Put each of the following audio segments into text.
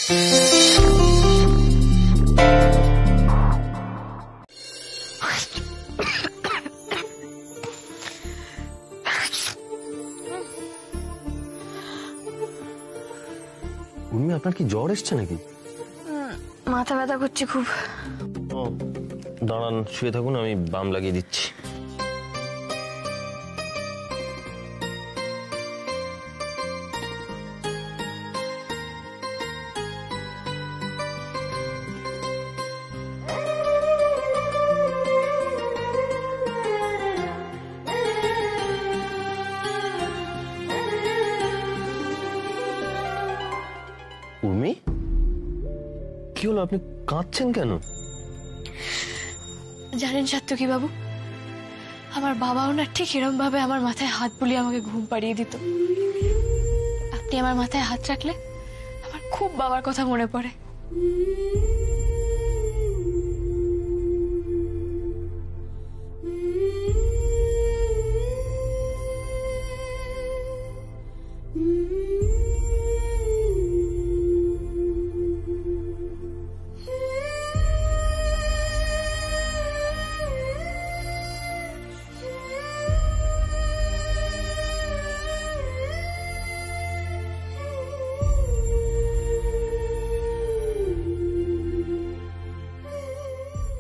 উর্মি, আপনার কি জ্বর এসছে নাকি? মাথা ব্যথা করছে খুব। ও দাঁড়ান, শুয়ে থাকুন, আমি বাম লাগিয়ে দিচ্ছি। উর্মি, কি হলো? আপনি কাঁদছেন কেন? জানেন সাত্তকী বাবু, আমার বাবাও না ঠিক এরকম ভাবে আমার মাথায় হাত বুলিয়ে আমাকে ঘুম পাড়িয়ে দিত। আপনি আমার মাথায় হাত রাখলে আমার খুব বাবার কথা মনে পড়ে।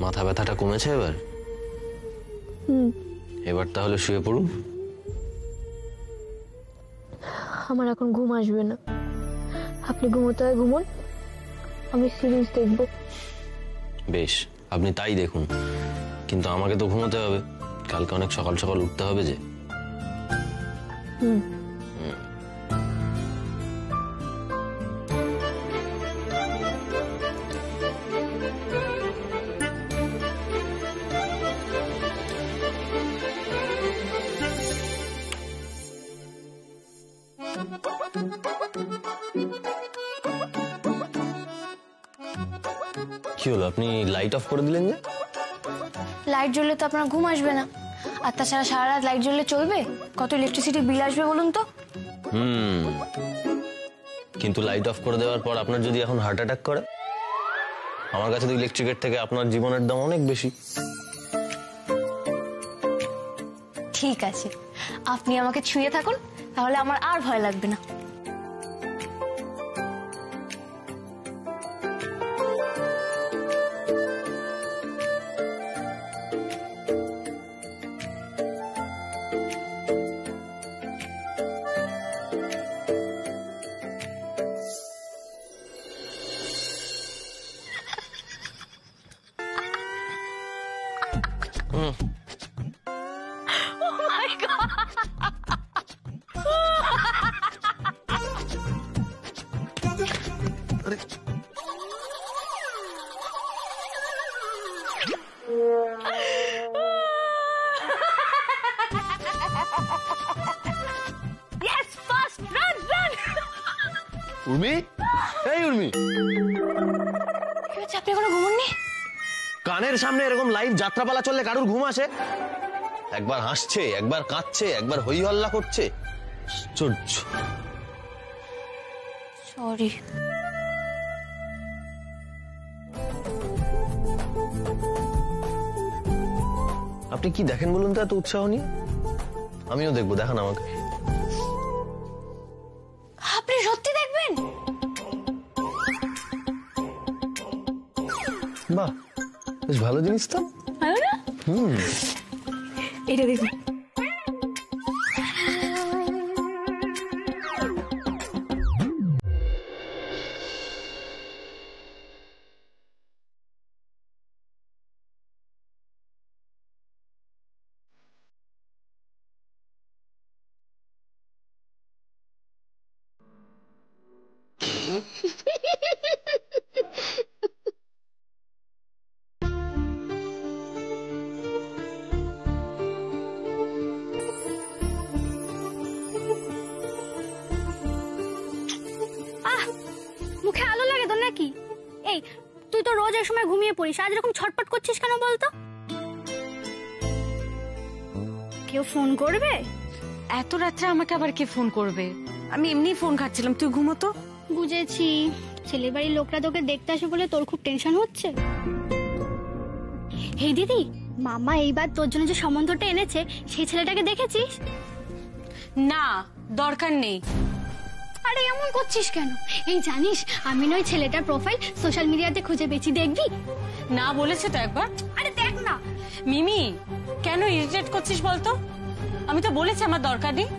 মাথা ব্যথাটা কমেছে এবার? এবার তাহলে শুয়ে পড়ুন। আমার এখন ঘুম আসবে না, আপনি ঘুমোতে হয় ঘুমোন, আমি সিরিজ দেখব। বেশ, আপনি তাই দেখুন, কিন্তু আমাকে তো ঘুমোতে হবে, কালকে অনেক সকাল সকাল উঠতে হবে যে। কি হলো, আপনি লাইট অফ করে দিলেন যে? লাইট জ্বললে তো আপনার ঘুম আসবে না, আর তাছাড়া সারা রাত লাইট জ্বললে চলবে? কত ইলেকট্রিসিটি বিল আসবে বলুন তো। কিন্তু লাইট অফ করে দেওয়ার পর আপনার যদি এখন হার্ট অ্যাটাক করে? আমার কাছে তো ইলেকট্রিকের থেকে আপনার জীবনের দাম অনেক বেশি। ঠিক আছে, আপনি আমাকে ছুঁয়ে থাকুন, তাহলে আমার আর ভয় লাগবে না। Oh my God! Yes, fast, run, run! Urmi, এই উর্মি, কি হচ্ছে? আপনি এখনো ঘুমোননি? কানের সামনে এরকম লাইভ যাত্রাপালা চললে কারুর ঘুম আসে? একবার হাসছে, একবার কাঁদছে, একবার হই হল্লা করছে। আশ্চর্য। সরি। আপনি কি দেখেন বলুন তো এত উৎসাহ নিয়ে? আমিও দেখবো, দেখান আমাকে। আপনি সত্যি দেখবেন? বাহ, বেশ ভালো জিনিস তো। ভালো না? এটা দেখুন। মুখে আলো লাগে তো নাকি? এই তুই তো রোজ এই সময় ঘুমিয়ে পড়িস, আজ এরকম ছটপট করছিস কেন বলতো? কেউ ফোন করবে? এত রাত্রে আমাকে আবার কে ফোন করবে? আমি এমনি ফোন ঘাটছিলাম, তুই ঘুমোতো। বুঝেছি, ছেলের বাড়ির লোকরা তোকে দেখতে আসে বলে তোর খুব টেনশন হচ্ছে? এই দিদি, মামা এইবার তোর জন্য যে সম্বন্ধটা এনেছে সেই ছেলেটাকে দেখেছিস? না, দরকার নেই। আরে এমন করছিস কেন? এই জানিস, আমি নয় ছেলেটার প্রোফাইল সোশ্যাল মিডিয়াতে খুঁজে পেয়েছি, দেখবি? না বলেছে তো একবার। আরে দেখ না। মিমি, কেন ইরিটেট করছিস বলতো? আমি তো বলেছি আমার দরকার নেই।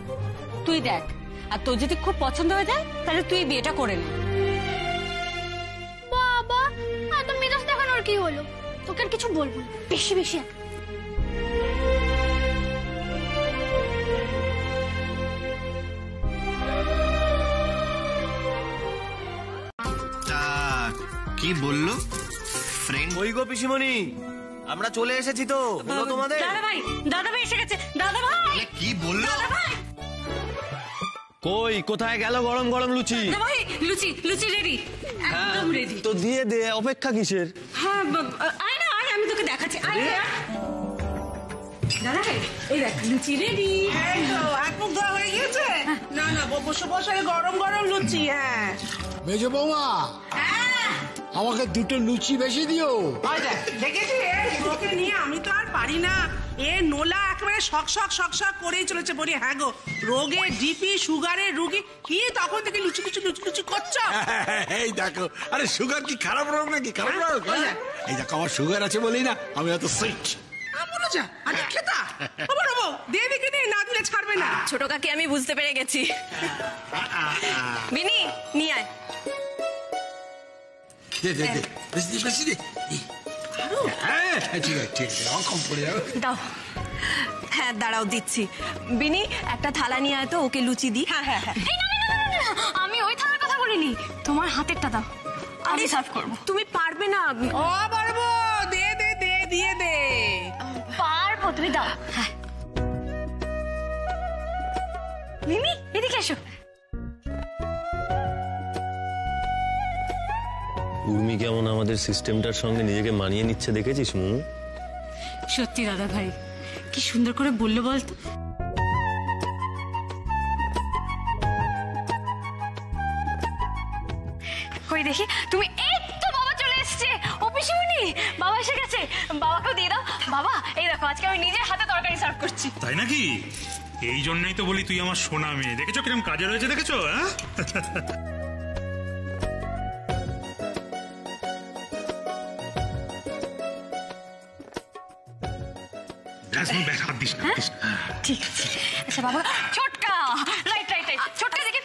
তুই দেখ, আর তোর যদি খুব পছন্দ হয়ে যায় তাহলে তুই বিয়েটা করে নে। বাবা, এত মেজাজ দেখানোর কি হলো? তোকে আর কিছু বলবো না, বেশি বেশি কি বললো ফ্রেন্ড? ওই গো পিসিমণি, আমরা চলে এসেছি তো, বলো তোমাদের। দাদা ভাই এসে গেছে। দাদা ভাই, কি বললো? কই কোথায় গেল গরম গরম লুচি? দাদা ভাই, লুচি লুচি রেডি, একদম রেডি। তো দিয়ে দে, অপেক্ষা কিসের? হ্যাঁ, আয় না, আয়, আমি তোকে দেখাচ্ছি। আয় দাদা ভাই, এই দেখ লুচি রেডি। এই তো এক মুখ ধোয়া হয়ে গিয়েছে। না না, বসে বসে গরম গরম লুচি। হ্যাঁ মেজো বৌমা, আমাকে দুটো লুচি বেশি দিও। দেখেছি ওকে নিয়ে আমি তো আর পারি না। এ নোলা একেবারে শক শক শক শক করেই চলেছে। বলি হ্যাঁ গো, রোগে ডিপি সুগারের রুগী, কি তখন থেকে লুচি লুচি লুচি লুচি করছো? এই দেখো, আরে সুগার কি খারাপ রোগ নাকি? খারাপ রোগ? এই দেখো, আমার সুগার আছে বলেই না আমি এত সুইট। বলো যা, আরে খেতা বাবা বাবা দিয়ে দিকে নে, না দিলে ছাড়বে না। ছোট কাকি, আমি বুঝতে পেরে গেছি। বিনি, নিয়ে আয়। দে দে দে, বেশি দে, বেশি দে। হ্যাঁ ঠিক আছে, ঠিক আছে, কম পড়ে যাবে। দাও। হ্যাঁ দাঁড়াও, দিচ্ছি। বিনি, একটা থালা নিয়ে আয় তো, ওকে লুচি দি। হ্যাঁ হ্যাঁ হ্যাঁ। আমি ওই থালার কথা বলিনি, তোমার হাতেরটা দাও, আমি সার্ভ করবো। তুমি পারবে না। ও পারবো, দে দে দে, দিয়ে দে। পারবো, তুমি দাও। হ্যাঁ মিমি, এদিকে এসো। উর্মি কেমন আমাদের সিস্টেমটার সঙ্গে নিজেকে মানিয়ে নিচ্ছে দেখেছিস মুমু? সত্যি দাদা ভাই, কি সুন্দর করে বললো বলতো। কই দেখি তুমি। এই তো বাবা চলে এসেছে। ও পিসিমণি, বাবা এসে গেছে। বাবাকেও দিয়ে দাও। বাবা, এই দেখো, আজকে আমি নিজের হাতে তরকারি সার্ভ করছি। তাই নাকি? এই জন্যই তো বলি তুই আমার সোনা মেয়ে। দেখেছো কিরকম কাজে রয়েছে, দেখেছো? হ্যাঁ, হাত দিস না। ঠিক আছে। আচ্ছা বাবা, ছোটকা, রাইট রাইট রাইট, ছোটকা দেখি।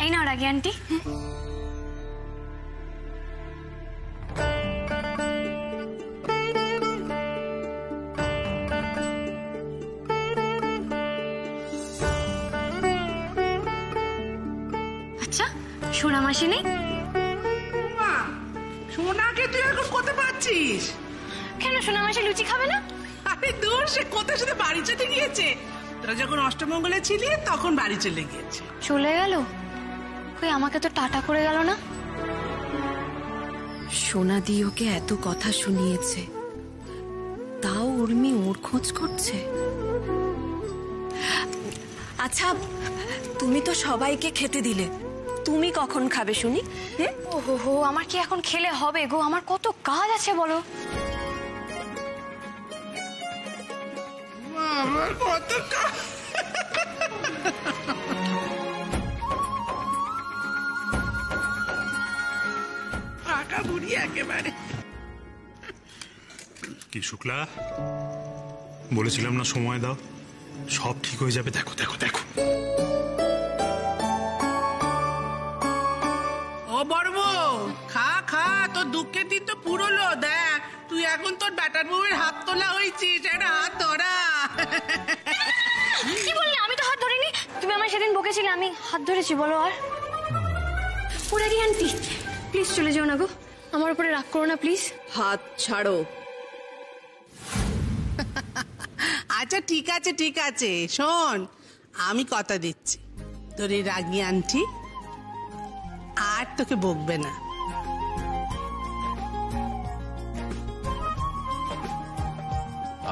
এই নাও রাগি আন্টি। আচ্ছা, সোনা মাসি নেই? মা, সোনাকে তুই এখন কোথায় পাচ্ছিস? কেন, সোনা মাসি লুচি খাবে না? আরে দূর, সে কোথায় সাথে বাড়ি চলে গিয়েছে। তোরা যখন অষ্টমঙ্গলে ছিলি তখন বাড়ি চলে গিয়েছে। চলে গেল? কই, আমাকে তো টাটা করে গেল না। সোনা দি ওকে এত কথা শুনিয়েছে, তাও উর্মি ওর খোঁজ করছে। আচ্ছা, তুমি তো সবাইকে খেতে দিলে, তুমি কখন খাবে শুনি? ওহো হো, আমার কি এখন খেলে হবে গো? আমার কত কাজ আছে বলো। আমার কত ফাঁকা বুড়ি একেবারে। কি শুক্লা, বলেছিলাম না সময় দাও, সব ঠিক হয়ে যাবে। দেখো দেখো দেখো। ও বড় বউ, খা খা, তোর দুঃখের দিন তো পুরোলো। দেখ, তুই এখন তোর ব্যাটার বউয়ের হাত তোলা হয়েছিস। একটা হাত ধরা। কি বললি? আমি তো হাত ধরিনি। তুমি আমার সেদিন বকেছিলে, আমি হাত ধরেছি বলো। আর পুরারি আন্টি প্লিজ চলে যাও না গো, আমার উপরে রাগ করো না প্লিজ। হাত ছাড়ো। আচ্ছা ঠিক আছে ঠিক আছে, শোন আমি কথা দিচ্ছি, তোর এই রাগি আন্টি আর তোকে বকবে না।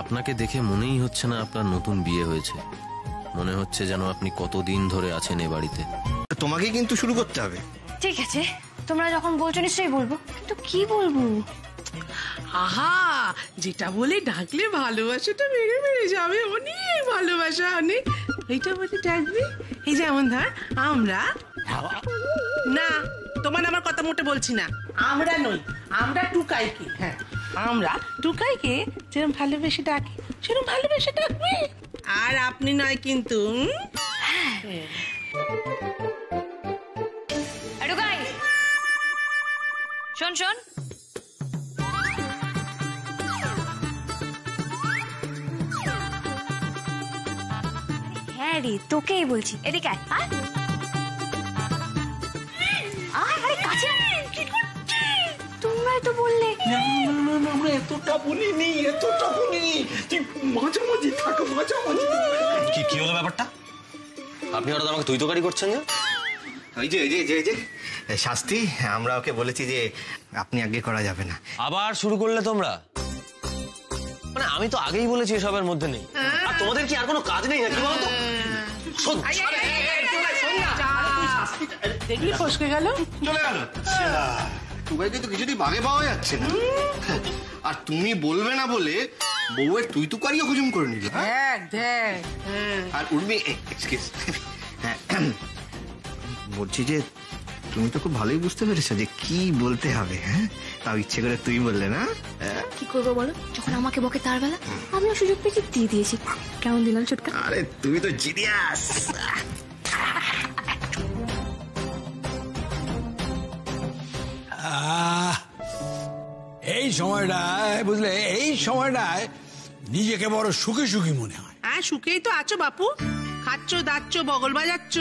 আপনাকে দেখে মনেই হচ্ছে না আপনার নতুন বিয়ে হয়েছে। মনে হচ্ছে যেন আপনি কতদিন ধরে আছেন এ বাড়িতে। তোমাকে কিন্তু শুরু করতে হবে। ঠিক আছে, তোমরা যখন বলছো নিশ্চয়ই বলবো, কিন্তু কি বলবো? আহা, যেটা বলে ডাকলে ভালোবাসাটা বেড়ে বেড়ে যাবে, অনেক ভালোবাসা অনেক। এইটা বলে ডাকবি, এই যেমন ধর আমরা, না তোমার আমার কথা মোটে বলছি না, আমরা নই, আমরা টুকাইকে, হ্যাঁ আমরা টুকাইকে যেরকম ভালোবেসে ডাকি সেরকম ভালোবেসে ডাকবে। আর আপনি নয় কিন্তু। টুকাই শোন শোন, হ্যাঁ রে তোকেই বলছি, এদিকে আয়। আরে কাছে তোমরাই তো বললে। আমরা এতটা বলিনি, এতটা বলিনি। তুই মাঝামাঝি থাক, মাঝামাঝি। কি হলো ব্যাপারটা? আপনি হঠাৎ আমাকে তুই তোকারি করছেন যে? ওই যে এই যে এই যে শাস্তি, আমরা ওকে বলেছি যে আপনি আগে করা যাবে না। আবার শুরু করলে তোমরা? মানে আমি তো আগেই বলেছি এসবের মধ্যে নেই। আর তোমাদের কি আর কোনো কাজ নেই নাকি বলো তো? দেখলি ফসকে গেল, চলে গেল। সবাইকে তো কিছুদিন আগে পাওয়া যাচ্ছে না। আর তুমি বলবে না বলে বউয়ের তুই তুকারিও হুজুম করে নিলে। দেখ দেখ। আর উর্মি, এক্সকিউজ, বলছি যে তুমি তো খুব ভালোই বুঝতে পেরেছো যে কি বলতে হবে। হ্যাঁ, তাও ইচ্ছে করে তুই বললে না? কি করবো বলো, যখন আমাকে বকে তার বেলা আমিও সুযোগ পেয়েছি দিয়ে দিয়েছি। কেমন দিলাম ছোটকা? আরে তুমি তো জিনিয়াস। এই সময়টায় বুঝলে, এই সময়টায় নিজেকে বড় সুখী সুখী মনে হয়। হ্যাঁ সুখেই তো আছো বাপু, খাচ্ছ দাচ্ছ বগল বাজাচ্ছ।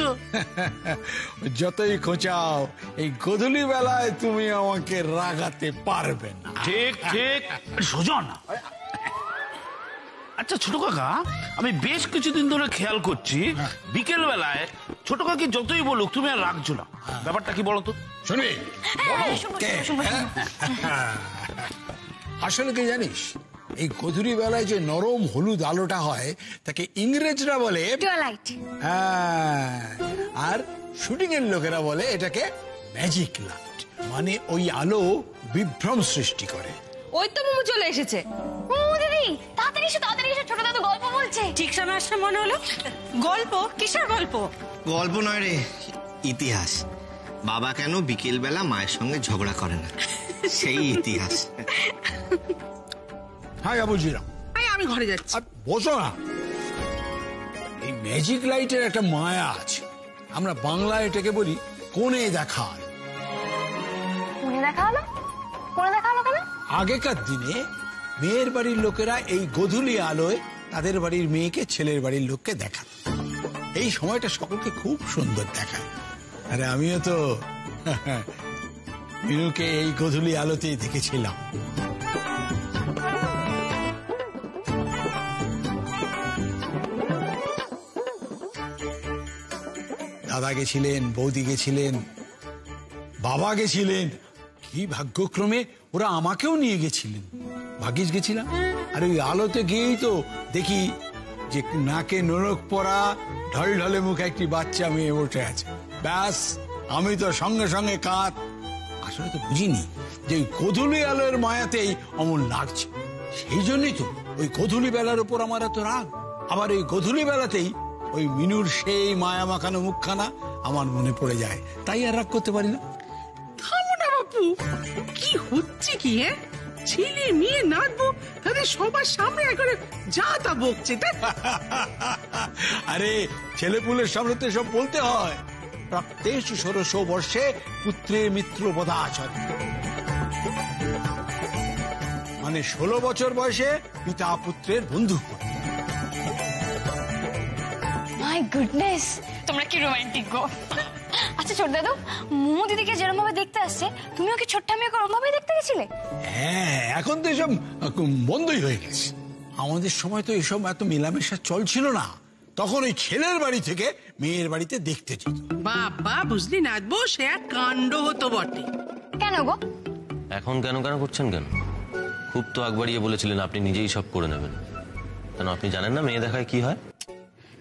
যতই খোঁচাও, এই গধূলি বেলায় তুমি আমাকে রাগাতে পারবে না। ঠিক ঠিক। সুজন, আচ্ছা ছোট কাকা, আমি বেশ কিছুদিন ধরে খেয়াল করছি বিকেল বেলায় ছোট কাকি যতই বলুক তুমি আর রাখছো না। ব্যাপারটা কি বলো তো? শুনবি? আসলে কি জানিস, এই গধূলি বেলায় যে নরম হলুদ আলোটা হয় তাকে ইংরেজরা বলে টুয়াইলাইট। হ্যাঁ, আর শুটিং এর লোকেরা বলে এটাকে ম্যাজিক লাইট। মানে ওই আলো বিভ্রম সৃষ্টি করে। ওই তো মোমো চলে এসেছে। দিদি তাড়াতাড়ি এসো, তাড়াতাড়ি এসো, ছোট দাদু গল্প বলছে। ঠিক সময় আসলে মনে হলো। গল্প? কিসের গল্প? গল্প নয় রে, ইতিহাস। বাবা কেন বিকেল বেলা মায়ের সঙ্গে ঝগড়া করে না, সেই ইতিহাস। হ্যাঁ বুঝলাম। আমি ঘরে যাচ্ছি। বসো না। এই ম্যাজিক লাইটের একটা মায়া আছে, আমরা বাংলায় এটাকে বলি কোণে দেখা আলো। কোণে দেখা হলো? কোণে দেখা হলো কেন? আগেকার দিনে মেয়ের বাড়ির লোকেরা এই গধূলি আলোয় তাদের বাড়ির মেয়েকে ছেলের বাড়ির লোককে দেখান। এই সময়টা সকলকে খুব সুন্দর দেখায়। আরে আমিও তো মিনুকে এই গধূলি আলোতেই দেখেছিলাম। দাদা গেছিলেন, বৌদি গেছিলেন, বাবা গেছিলেন, কি ভাগ্যক্রমে ওরা আমাকেও নিয়ে গেছিলেন। ভাগ্যিস গেছিলাম। আর ওই আলোতে গিয়েই তো দেখি যে নাকে নোলক পরা, ঢলঢলে মুখে একটি বাচ্চা মেয়ে বসে আছে। ব্যাস, আমি তো সঙ্গে সঙ্গে কাঁদ। আসলে তো বুঝিনি যে ওই গধূলি আলোর মায়াতেই অমন লাগছে। সেই জন্যই তো ওই গধূলি বেলার উপর আমার এত রাগ। আবার ওই গধূলি বেলাতেই ওই মিনুর সেই মায়া মাখানো মুখখানা আমার মনে পড়ে যায়, তাই আর রাগ করতে পারি না। থামো না বাপু, কি হচ্ছে কি? ছেলে মেয়ে নাচবো, তাদের সবার সামনে একবারে যা তা বকছে। আরে ছেলেপুলের সামনে তো সব বলতে হয়। প্রাপ্তেষু ষোড়শ বর্ষে পুত্রে মিত্র বদাচরণ, মানে 16 বছর বয়সে পিতা পুত্রের বন্ধু। মাই গুডনেস, তোমরা কি রোমান্টিক গো। আচ্ছা ছোট দাদু, মোমো দিদিকে যেরকম ভাবে দেখতে আসছে, তুমিও কি ছোট্ট মেয়েকে ওরকম ভাবে দেখতে গেছিলে? হ্যাঁ, এখন তো এসব বন্ধই হয়ে গেছে। আমাদের সময় তো এসব এত মেলামেশা চলছিল না। তখন ওই ছেলের বাড়ি থেকে মেয়ের বাড়িতে দেখতে যেত। বাবা বুঝলি নাচবো, সে এক কাণ্ড হতো বটে। কেন গো? এখন কেন কেন করছেন কেন? খুব তো আগ বাড়িয়ে বলেছিলেন আপনি নিজেই সব করে নেবেন। কেন আপনি জানেন না মেয়ে দেখায় কি হয়?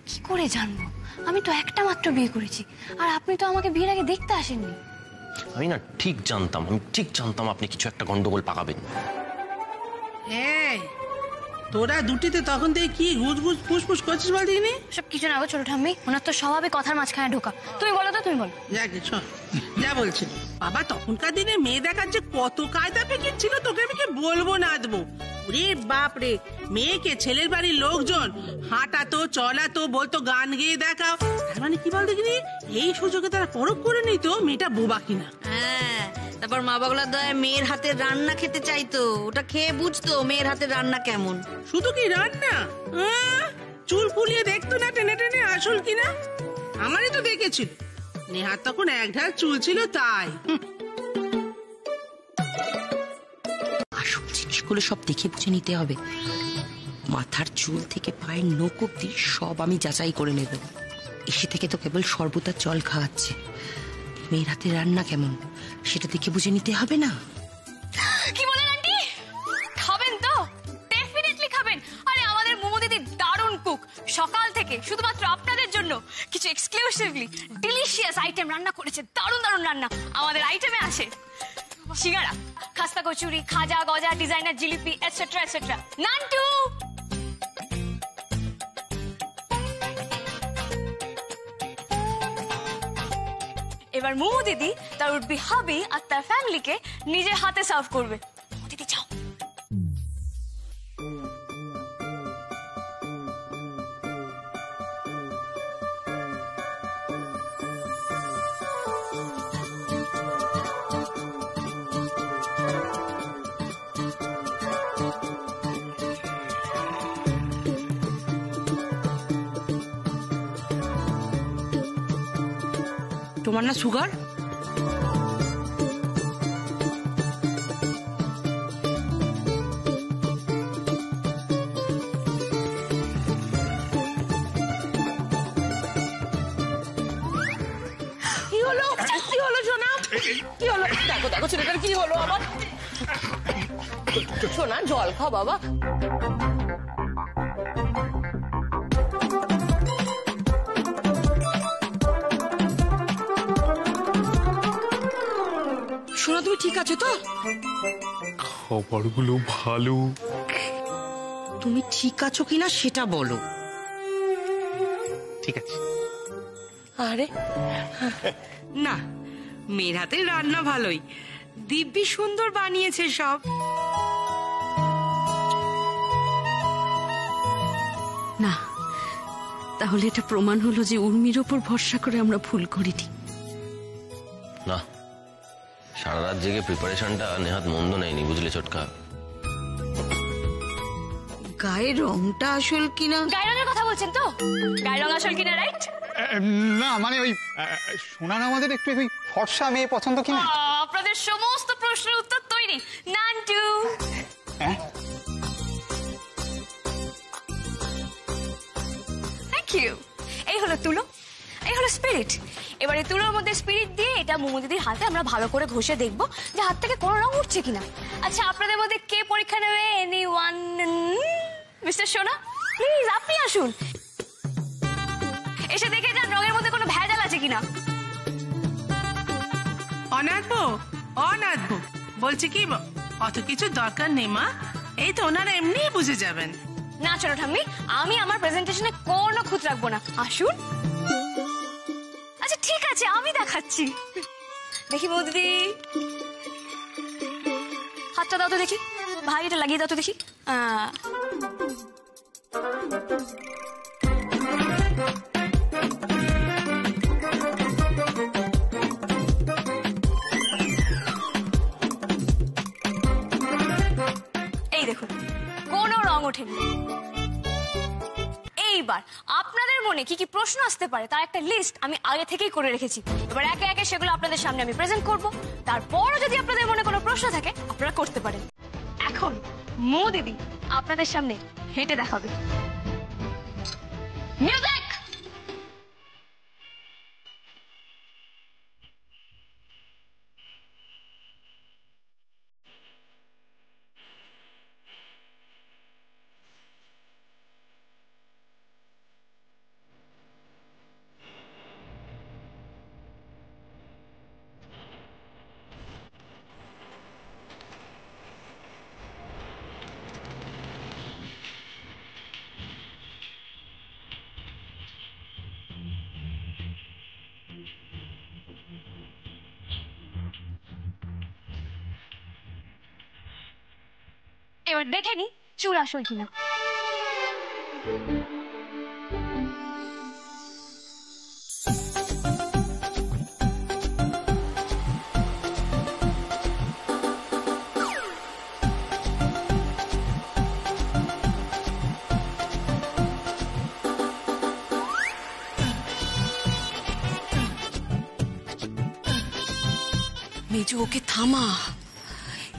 কি করে জানবো? আমি তো একটা মাত্র বিয়ে করেছি, আর আপনি তো আমাকে বিয়ের আগে দেখতে আসেননি। আমি ঠিক জানতাম আপনি কিছু একটা গন্ডগোল পাকাবেন। এই তোরা দুটিতে তখন থেকে কি গুজ গুজ ফুসফুস করছিস বল দেখিনি? সব কিছু না গো ছোট ঠাম্মি, ওনার তো স্বভাবে কথার মাঝখানে ঢোকা। তুমি বলো তো, তুমি বলো। যাকে শোন, যা বলছিল বাবা, তখনকার দিনে মেয়ে দেখার যে কত কায়দা ফিকির ছিল তোকে আমি কি বলবো না দেবো। রে বাপ রে, মেয়েকে ছেলের বাড়ির লোকজন হাঁটাতো চলাতো, বলতো গান গেয়ে দেখাও। তার মানে কি বল দেখিনি, এই সুযোগে তারা পরখ করে নিত মেয়েটা বোবা কিনা। হ্যাঁ, তারপর মা বাগলার দয় মেয়ের হাতের রান্না খেতে চাইতো, ওটা খেয়ে বুঝতো মেয়ের হাতের রান্না কেমন। শুধু কি রান্না, চুল ফুলিয়ে দেখতো না টেনে টেনে আসল কিনা। আমারই তো দেখেছিল, নেহার তখন এক ঢাল চুল ছিল তাই। আসল জিনিসগুলো সব দেখে বুঝে নিতে হবে। মাথার চুল থেকে পায়ের নখ অব্দি সব আমি যাচাই করে নেব। এসে থেকে তো কেবল শরবত আর জল খাওয়াচ্ছে, মেয়ের হাতে রান্না কেমন সেটা দেখে বুঝে নিতে হবে না? কি বলেন আন্টি? খাবেন তো? ডেফিনেটলি খাবেন। আরে আমাদের মোমো দিদি দারুণ কুক, সকাল থেকে শুধুমাত্র আপনাদের জন্য কিছু এক্সক্লুসিভলি ডিলিশিয়াস আইটেম রান্না করেছে। দারুণ দারুণ রান্না আমাদের আইটেমে আছে। সিঙ্গারা, খাস্তা কচুরি, খাজা, গজা, ডিজাইনার জিলিপি, এটসেট্রা এটসেট্রা। নান্টু, এবার মোমো দিদি তার উঠবি হাবি আর তার ফ্যামিলিকে নিজের হাতে সার্ভ করবে। দিদি যাও। তোমার না সুগার? কি হলো সোনা? কি হলো? দেখো দেখো ছেলেটার কি হলো আবার। সোনা জল খাও বাবা। সোনা তুমি ঠিক আছো তো? খবরগুলো ভালো। তুমি ঠিক আছো কিনা সেটা বলো। ঠিক আছে। আরে না, মেয়ের হাতে রান্না ভালোই, দিব্যি সুন্দর বানিয়েছে সব। না, তাহলে এটা প্রমাণ হলো যে উর্মির ওপর ভরসা করে আমরা ভুল করিনি। না, সারা রাত জেগে প্রিপারেশনটা নেহাত মন্দ নেয়নি, বুঝলে ছোটকা। গায়ের রংটা আসল কিনা? গায়ের রঙের কথা বলছেন তো? গায়ের রং আসল কিনা, রাইট? না মানে ওই সোনার আমাদের একটু ওই ফর্সা মেয়ে পছন্দ কিনা। আপনাদের সমস্ত প্রশ্নের উত্তর তৈরি, নান্টু। Thank you. এই হলো তুলো, এই হলো স্পিরিট। এবারে তুলোর মধ্যে স্পিরিট দিয়ে এটা মোমো দিদির হাতে আমরা ভালো করে ঘষে দেখবো যে হাত থেকে কোনো রং উঠছে কিনা। আচ্ছা, আপনাদের মধ্যে কে পরীক্ষা নেবে? এনিওয়ান? মিস্টার সোনা, প্লিজ আপনি আসুন, এসে দেখে যান রঙের মধ্যে কোনো ভেজাল আছে কিনা। অনাথবো বলছি কি, অত কিছু দরকার নেই মা, এই তো ওনারা এমনি বুঝে যাবেন। না ছোট ঠাম্মি, আমি আমার প্রেজেন্টেশনে কোনো খুঁত রাখবো না, আসুন। আচ্ছা ঠিক আছে, আমি দেখাচ্ছি। দেখি বৌদি, হাতটা দাও তো দেখি। ভাই এটা লাগিয়ে দাও তো দেখি। এই দেখুন, কোনো রং ওঠেনি। এইবার আপনাদের মনে কি কি প্রশ্ন আসতে পারে তার একটা লিস্ট আমি আগে থেকেই করে রেখেছি। এবার একে একে সেগুলো আপনাদের সামনে আমি প্রেজেন্ট করব, তারপরও যদি আপনাদের মনে কোনো প্রশ্ন থাকে আপনারা করতে পারেন। এখন মো দিদি আপনাদের সামনে হেঁটে দেখাবে। মিউজিক। এবার দেখে নি চুল আসল কিনা। মেজো, ওকে থামা।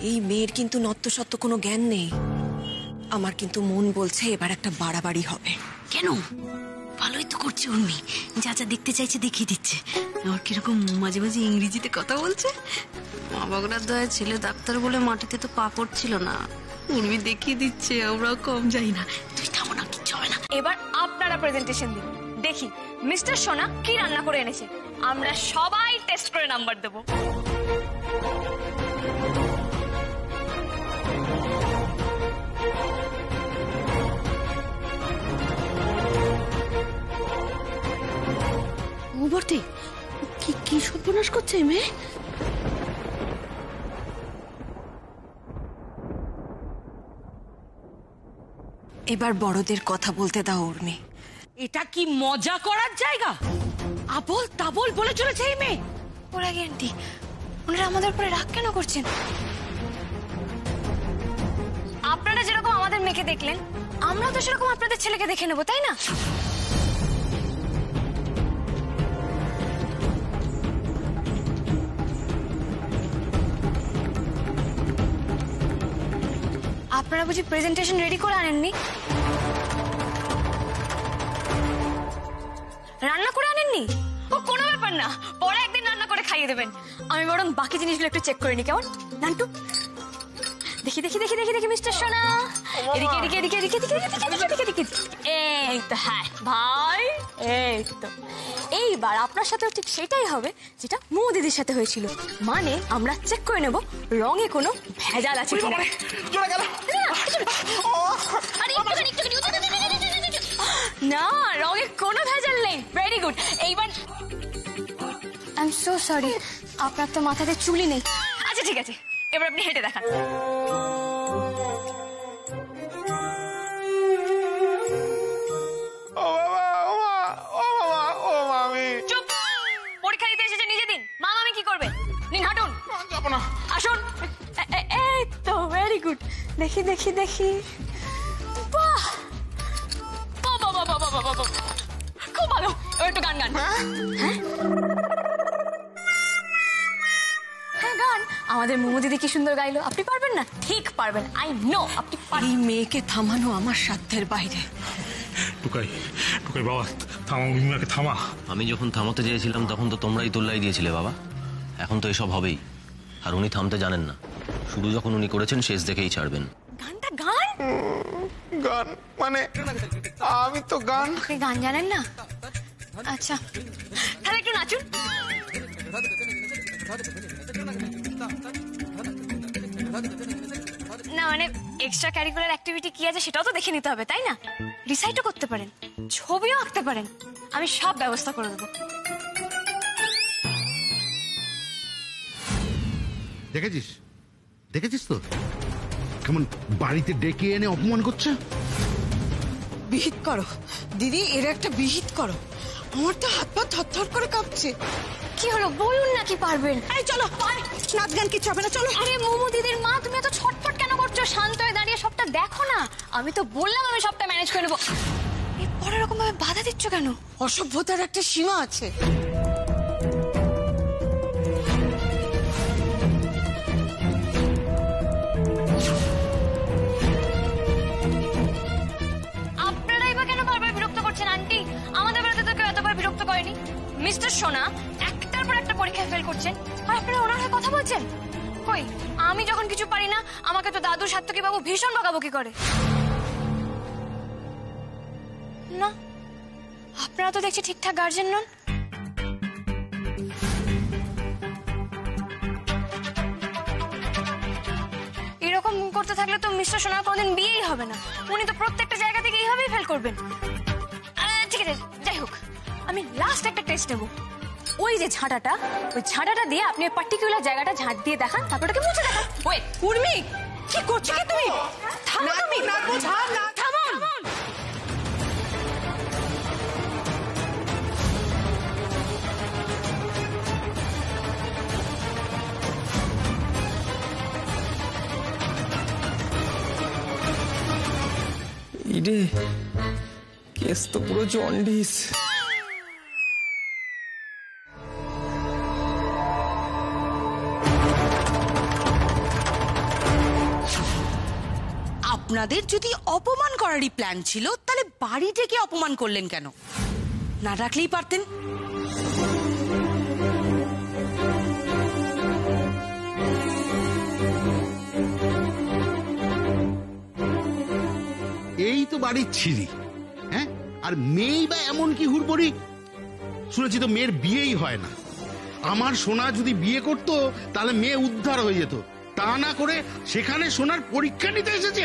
এই মেয়ের কিন্তু নত্য কোনো জ্ঞান নেই। আমার কিন্তু মন বলছে এবার একটা বাড়াবাড়ি হবে। কেন? ভালোই তো করছে উর্মি, যা যা দেখতে চাইছে দেখিয়ে দিচ্ছে। আর কিরকম মাঝে মাঝে ইংরেজিতে কথা বলছে। মা বাগলার দয়া ছেলে ডাক্তার বলে মাটিতে তো পা পড়ছিল না। উর্মি দেখিয়ে দিচ্ছে, আমরাও কম যাই না। তুই থামো না, কিচ্ছু হবে না। এবার আপনারা প্রেজেন্টেশন দিন, দেখি মিস্টার সোনা কি রান্না করে এনেছে। আমরা সবাই টেস্ট করে নাম্বার দেবো। বটে, কি সর্বনাশ করছে মেয়ে। এবার বড়দের কথা বলতে দাও উর্মি। এটা কি মজা করার জায়গা? আবল তাবল বলে চলেছে এই মেয়ে। ওরা কি আন্টি, ওনারা আমাদের উপরে রাগ কেন করছেন? আপনারা যেরকম আমাদের মেয়েকে দেখলেন, আমরা তো সেরকম আপনাদের ছেলেকে দেখে নেবো, তাই না? আপনারা বুঝি প্রেজেন্টেশন রেডি করে আনেননি? রান্না করে আনেননি? ও কোনো ব্যাপার না, পরে একদিন রান্না করে খাইয়ে দেবেন। আমি বরং বাকি জিনিসগুলো একটু চেক করে নি, কেমন? নান্টু দেখি দেখি দেখি দেখি দেখি মিস্টার সোনা, এদিকে এদিকে এদিকে এদিকে এদিকে এদিকে এদিকে। এই তো, হ্যাঁ ভাই, এই তো। এইবার আপনার সাথেও ঠিক সেটাই হবে যেটা মৌ দিদির সাথে হয়েছিল। মানে আমরা চেক করে নেব রঙে কোনো ভেজাল আছে কিনা। না, রঙে কোনো ভেজাল নেই। Very good. এইবার আই এম সো সরি, আপনার তো মাথাতে চুলই নেই। আচ্ছা ঠিক আছে, এবার আপনি হেঁটে দেখান। চুপ, পরীক্ষা দিতে এসেছে নিজে দিন। মা মামি কি করবে? নিন হাঁটুন। আসুন। এই তো, ভেরি গুড। দেখি দেখি দেখি, বাহ, খুব ভালো। এবার একটু গান গান। হ্যাঁ গান। আমাদের মোমো দিদি কি সুন্দর গাইলো। আপনি পারবেন না? ঠিক পারবেন, আই নো আপনি পারবেন। এই মেয়েকে থামানো আমার সাধ্যের বাইরে। টুকাই টুকাই বাবা, থামা, উর্মিমাকে থামা। আমি যখন থামাতে চেয়েছিলাম তখন তো তোমরাই তোল্লাই দিয়েছিলে বাবা। এখন তো এসব হবেই। আর উনি থামতে জানেন না। শুরু যখন উনি করেছেন শেষ দেখেই ছাড়বেন। গানটা গান গান মানে আমি তো গান। আপনি গান জানেন না? আচ্ছা তাহলে একটু নাচুন। না মানে এক্সট্রা ক্যারিকুলার অ্যাক্টিভিটি কি আছে সেটাও তো দেখে নিতে হবে, তাই না? রিসাইটও করতে পারেন, ছবিও আঁকতে পারেন, আমি সব ব্যবস্থা করে দেবো। দেখেছিস দেখেছিস তো কেমন বাড়িতে ডেকে এনে অপমান করছে। বিহিত করো দিদি, এর একটা বিহিত করো। আমার তো হাত পা থরথর করে কাঁপছে। কি হলো বলুন না কি পারবেন? এই চলো, নাচ গান কিছু হবে না, চলো। আরে মোমো দিদির মা, তুমি এত ছটফট কেন করছো? শান্ত হয়ে দাঁড়িয়ে সবটা দেখো না। আমি তো বললাম আমি সবটা ম্যানেজ করে নেবো। ওর এরকম ভাবে বাধা দিচ্ছ কেন? অসভ্যতার একটা সীমা আছে। আপনারাই বা কেন বারবার বিরক্ত করছেন আন্টি? আমাদের বেলাতে তো কেউ এতবার বিরক্ত করেনি। মিস্টার সোনা একটার পর একটা পরীক্ষায় ফেল করছেন, আর আপনারা ওনার হয়ে কথা বলছেন। কই, আমি যখন কিছু পারি না আমাকে তো দাদু সাত্তকী বাবু ভীষণ বকাবকি করে। না, আপনারা তো দেখছি ঠিকঠাক গার্জেন নন। এরকম করতে থাকলে তো মিস্টার সোনার কোনোদিন বিয়েই হবে না। উনি তো প্রত্যেকটা জায়গা থেকে এইভাবেই ফেল করবেন। ঠিক আছে, যাই হোক, আমি লাস্ট একটা টেস্ট নেব। ওই যে ঝাঁটাটা, ওই ঝাঁটাটা দিয়ে আপনি পার্টিকুলার জায়গাটা ঝাঁট দিয়ে দেখান, তারপর ওটাকে মুছে দেখান। ওই উর্মি, কি করছো কি তুমি? থামো তুমি, থামো। ইরে, কেস তো পুরো জন্ডিস। আপনাদের যদি অপমান করারই প্ল্যান ছিল, তাহলে বাড়ি থেকে অপমান করলেন কেন? না রাখলেই পারতেন। এই তো বাড়ির ছিলি, হ্যাঁ? আর মেয়েই বা এমন কি হুড়বড়ি? শুনেছি তো মেয়ের বিয়েই হয় না। আমার সোনা যদি বিয়ে করতো তাহলে মেয়ে উদ্ধার হয়ে যেত, তা না করে সেখানে সোনার পরীক্ষা নিতে এসেছে।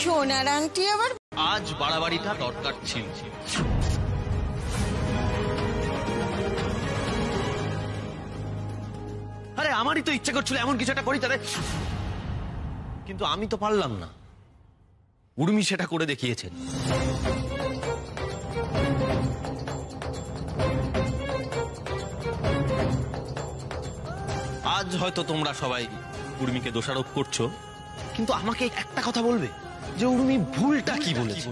সোনার আংটি আবার আজ বাড়াবাড়িটা দরকার ছিল। আরে আমারই তো ইচ্ছে করছিল এমন কিছু একটা করি তাহলে, কিন্তু আমি তো পারলাম না। উর্মি সেটা করে দেখিয়েছেন। আজ হয়তো তোমরা সবাই উর্মিকে দোষারোপ করছো, কিন্তু আমাকে একটা কথা বলবে যে উর্মি ভুলটা কি বলেছে?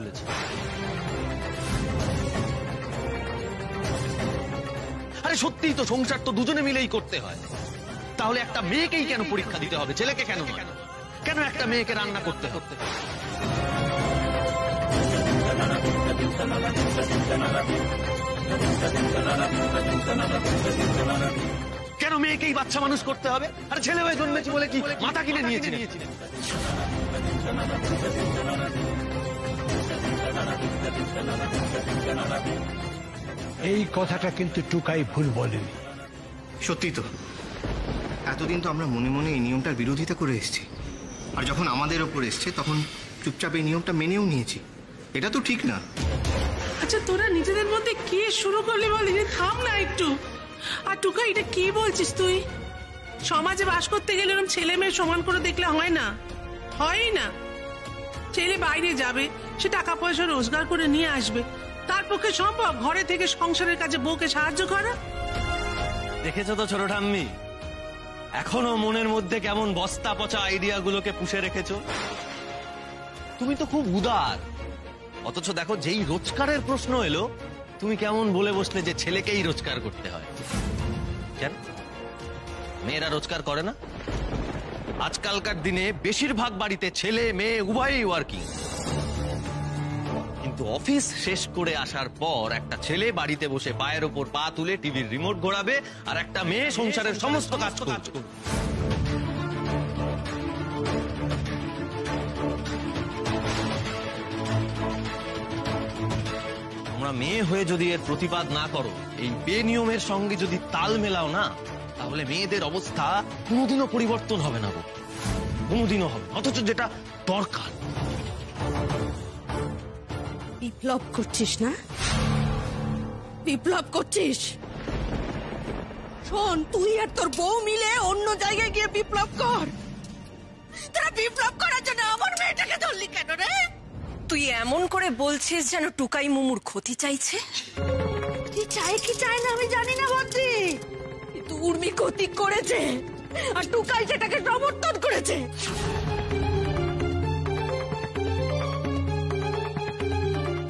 আরে সত্যিই তো সংসার তো দুজনে মিলেই করতে হয়, তাহলে একটা মেয়েকেই কেন পরীক্ষা দিতে হবে, ছেলেকে কেন? কেন একটা মেয়েকে রান্না করতে হবে? কেন মেয়েকেই বাচ্চা মানুষ করতে হবে? আর ছেলে হয়ে জন্মেছি বলে কি মাথা কিনে নিয়েছি? এই কথাটা কিন্তু টুকাই ভুল বলেনি। সত্যি তো, এতদিন তো আমরা মনে মনে এই নিয়মটার বিরোধিতা করে এসেছি, আর যখন আমাদের ওপর এসছে তখন চুপচাপ এই নিয়মটা মেনেও নিয়েছি। এটা তো ঠিক না। আচ্ছা, তোরা নিজেদের মধ্যে কি শুরু করলি বল? থাম না একটু। আর টুকা, এটা কি বলছিস তুই? সমাজে বাস করতে গেলে এরকম ছেলে মেয়ে সমান করে দেখলে হয় না, হয় না। ছেলে বাইরে যাবে, সে টাকা পয়সা রোজগার করে নিয়ে আসবে, তার পক্ষে সম্ভব ঘরে থেকে সংসারের কাজে বউকে সাহায্য করা? দেখেছো তো ছোট ঠাম্মি, এখনো মনের মধ্যে কেমন বস্তা পচা আইডিয়া গুলোকে পুষে রেখেছো। তুমি তো খুব উদার, অথচ দেখো যেই রোজগারের প্রশ্ন এলো তুমি কেমন বলে বসলে যে ছেলেকেই রোজগার করতে হয়। কেন মেয়েরা রোজগার করে না? আজকালকার দিনে বেশিরভাগ বাড়িতে ছেলে মেয়ে উভয়ই ওয়ার্কিং, কিন্তু অফিস শেষ করে আসার পর একটা ছেলে বাড়িতে বসে পায়ের ওপর পা তুলে টিভির রিমোট ঘোরাবে, আর একটা মেয়ে সংসারের সমস্ত কাজ করবে। তোমরা মেয়ে হয়ে যদি এর প্রতিবাদ না করো, এই বেনিয়মের সঙ্গে যদি তাল মেলাও না, তাহলে মেয়েদের অবস্থা কোনোদিনও পরিবর্তন হবে না, কোনোদিনও হবে। অথচ যেটা দরকার। বিপ্লব করছিস না? বিপ্লব করছিস? শোন, তুই আর তোর বউ মিলে অন্য জায়গায় গিয়ে বিপ্লব কর। তোরা বিপ্লব করার জন্য আমার মেয়েটাকে ধরলি কেন রে? তুই এমন করে বলছিস যেন টুকাই মুমুর ক্ষতি চাইছে। কি চাই কি চায় না আমি জানি না বদ্রি, কিন্তু উর্মি ক্ষতি করেছে। আর টুকাই সেটাকে সমর্থন করেছে।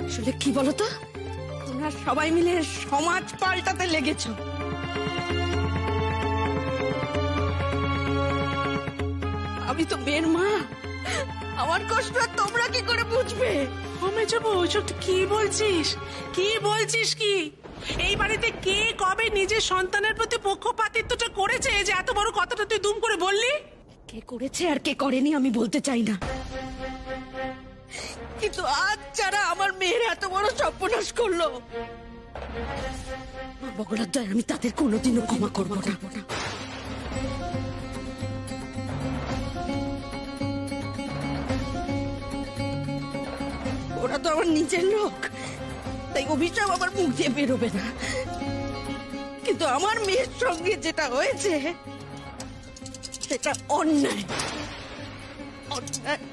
আসলে কি বলতো, তোমরা সবাই মিলে সমাজ পাল্টাতে লেগেছো। আমি তো মেয়ের মা, আমার কষ্ট আর তোমরা কি করে বুঝবে? যাবো ওইসব কি বলছিস, কি বলছিস কি? এই বাড়িতে কে কবে নিজের সন্তানের প্রতি পক্ষপাতিত্বটা করেছে যে এত বড় কথাটা তুই দুম করে বললি? কে করেছে আর কে করেনি আমি বলতে চাই না, কিন্তু আজ যারা আমার মেয়ের এত বড় সর্বনাশ করলো, বগলার দয় আমি তাদের কোনোদিনও ক্ষমা করবো না। ওরা তো আমার নিজের লোক, তাই অভিশাপ আমার মুখ দিয়ে বেরোবে না, কিন্তু আমার মেয়ের সঙ্গে যেটা হয়েছে সেটা অন্যায়, অন্যায়।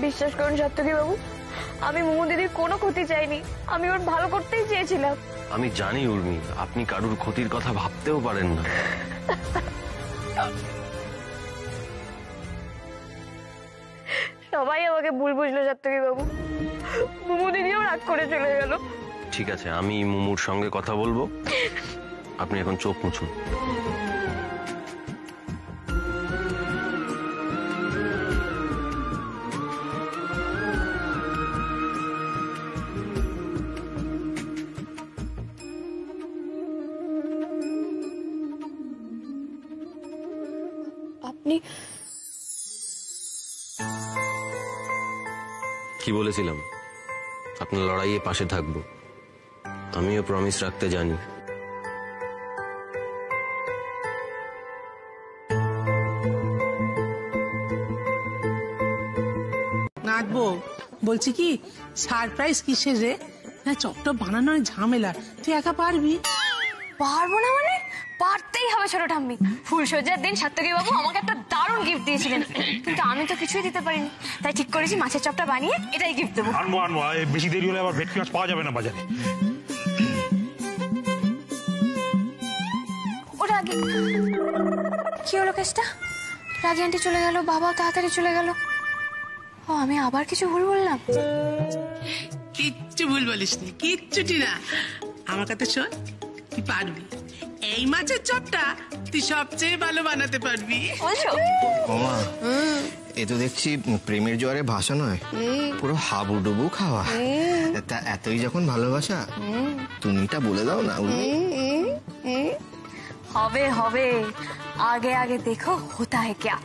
বিশ্বাস করুন সাত্তকী বাবু, আমি মোমো দিদির কোনো ক্ষতি চাইনি, আমি ওর ভালো করতেই চেয়েছিলাম। আমি জানি উর্মি, আপনি কারুর ক্ষতির কথা ভাবতেও পারেন না। সবাই আমাকে ভুল বুঝলো সাত্তকী বাবু, মোমো দিদিও রাগ করে চলে গেল। ঠিক আছে, আমি মুমুর সঙ্গে কথা বলবো, আপনি এখন চোখ মুছুন। আপনি কি বলেছিলাম, আপনার লড়াইয়ে পাশে থাকবো, আমিও প্রমিস রাখতে জানি। নাচবো বলছি কি, সারপ্রাইজ কিসের রে? না চপটা বানানো ঝামেলা, তুই একা পারবি? পারবো না মানে? পারতেই হবে ছোট ঠাম্মি। ফুলসজ্জার দিন সাত্তকী বাবু আমাকে একটা দারুণ গিফট দিয়েছিলেন, কিন্তু আমি তো কিছুই দিতে পারিনি, তাই ঠিক করেছি মাছের চপটা বানিয়ে এটাই গিফট দেবো। আনবো আনবো, বেশি দেরি হলে আবার ভেটকি মাছ পাওয়া যাবে না বাজারে। ওটা আগে কি হলো কেসটা? রাগি আন্টি চলে গেল, বাবাও তাড়াতাড়ি চলে গেল। ও, আমি আবার কিছু ভুল বললাম? কিচ্ছু ভুল বলিসনি, কিচ্ছুটি না। আমার কথা শোন, তুই পারবি, এই মাছের চপটা তুই সবচেয়ে ভালো বানাতে পারবি। ওমা, এ তো দেখছি প্রেমের জোয়ারে ভাষা নয়, পুরো হাবুডুবু খাওয়া। তা এতই যখন ভালোবাসা, তুমিটা বলে দাও না। হবে হবে, আগে আগে দেখো হোতা है क्या।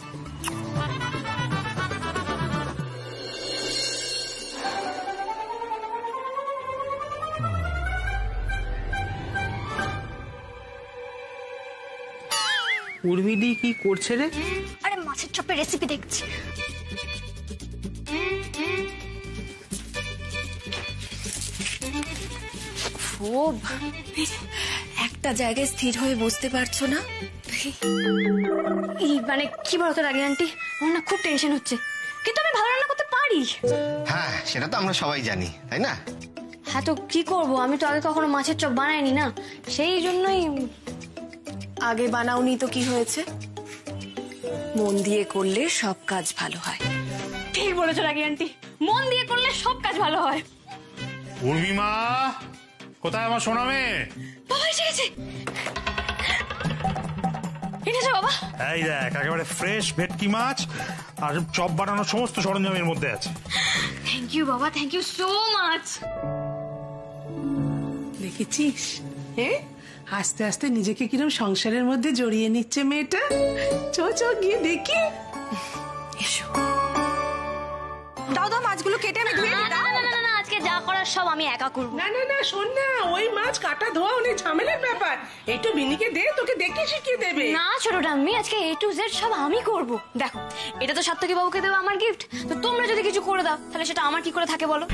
উর্মিদি কি করছে রে? আরে মাছের চপের রেসিপি দেখছি। খুব একটা জায়গায় স্থির হয়ে বসতে পারছো না? এই মানে কি বলতো রাগি আন্টি, আমার না খুব টেনশন হচ্ছে, কিন্তু আমি ভালো রান্না করতে পারি। হ্যাঁ, সেটা তো আমরা সবাই জানি, তাই না? হ্যাঁ, তো কি করব, আমি তো আগে কখনো মাছের চপ বানাইনি না, সেই জন্যই। আগে বানাওনি তো কি হয়েছে? মন দিয়ে করলে সব কাজ ভালো হয়। ঠিক বলেছো রাগি আন্টি, মন দিয়ে করলে সব কাজ ভালো হয়। উর্মিমা, কোথায় আমার সোনা মেয়ে? বাবা এসে গেছে। এনেছো বাবা? এই দেখ, একেবারে ফ্রেশ ভেটকি মাছ আর চপ বানানোর সমস্ত সরঞ্জামের মধ্যে আছে। থ্যাংক ইউ বাবা, থ্যাংক ইউ সো মাচ। দেখেছিস, হ্যাঁ, আস্তে আস্তে নিজেকে কিরম সংসারের মধ্যে জড়িয়ে নিচ্ছে মেয়েটা। চো গিয়ে দেখি। এসো, দাও দাও, মাছগুলো কেটে আমি ধুয়ে দিই। না, আজকে আজকে যা করার সব আমি একা করব। না না না, শোন না, ওই মাছ কাটা ধোয়া অনেক ঝামেলার ব্যাপার। একটু বিনিকে দে, তোকে দেখে শিখিয়ে দেবে। না ছোট ঠাম্মি, আজকে A to Z সব আমি করব। দেখো, এটা তো সাত্তকী বাবুকে দেবো আমার গিফট, তো তোমরা যদি কিছু করে দাও তাহলে সেটা আমার কি করে থাকে বলো?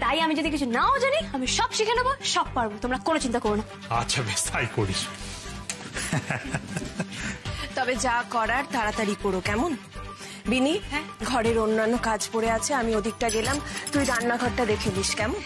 তাই আমি যদি কিছু নাও জানি আমি সব শিখে নেবো, সব পারবো, তোমরা কোনো চিন্তা করো না। আচ্ছা বেশ, তাই করিস। তবে যা করার তাড়াতাড়ি করো, কেমন? বিনি, ঘরের অন্যান্য কাজ পড়ে আছে, আমি ওদিকটা গেলাম, তুই রান্নাঘরটা দেখে দিস, কেমন?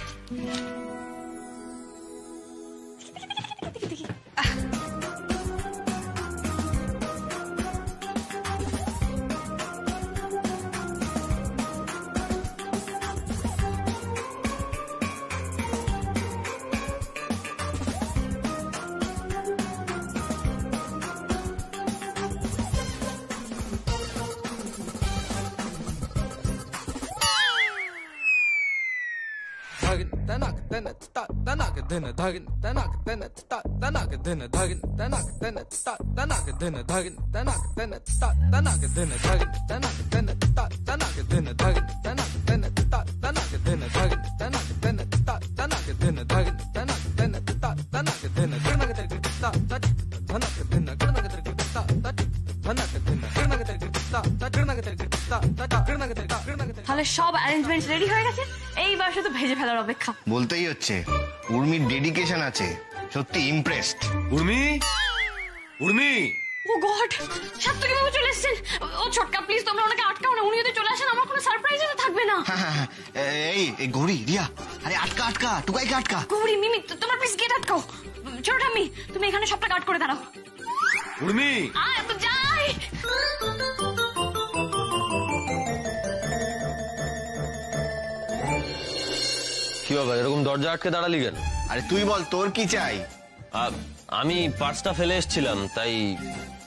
তাহলে সব অ্যারেঞ্জমেন্টস রেডি হয়ে গেছে, এইবার শুধু ভেজে ফেলার অপেক্ষা। বলতেই হচ্ছে উর্মির ডেডিকেশন আছে, সত্যি ইমপ্রেসড। উর্মি, উর্মি, ও গড, সাত্তকী বাবু চলে এসেছেন। ও ছোটকা, প্লিজ তোমরা ওনাকে আটকাও না, উনি যদি চলে আসেন আমার কোনো সারপ্রাইজ তো থাকবে না। এই গৌরী, রিয়া, আরে আটকা আটকা, টুকাইকে আটকা। গৌরী, মিমি, তোমরা প্লিজ গেট আটকাও। ছোট ঠাম্মি, তুমি এখানে সবটা কাট করে দাঁড়াও। উর্মি, আয় তো যাই। কি বাবা এরকম দরজা আটকে দাঁড়ালি কেন? আরে তুই বল, তোর কি চাই? আমি পার্সটা ফেলে এসেছিলাম, তাই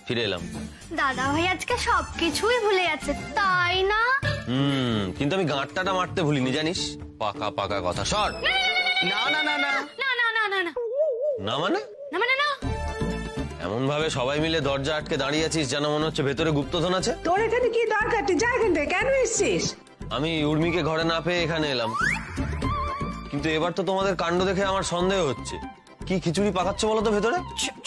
ফিরে এলাম। দাদা ভাই আজকে সবকিছুই ভুলে যাচ্ছে, তাই না? কিন্তু আমি গাঁটটাটা মারতে ভুলিনি জানিস। পাকা পাকা কথা। সর। না না না না না না না না না না মানে না মানে না। এমন ভাবে সবাই মিলে দরজা আটকে দাঁড়িয়ে আছিস যেন মনে হচ্ছে ভেতরে গুপ্তধন আছে। তোর এখানে কি দরকার? তুই যা এখান থেকে, কেন এসছিস? আমি উর্মিকে ঘরে না পেয়ে এখানে এলাম, কিন্তু এবার তো তোমাদের কাণ্ড দেখে আমার সন্দেহ হচ্ছে। কি খিচুড়ি পাকাচ্ছ বলো তো ভেতরে?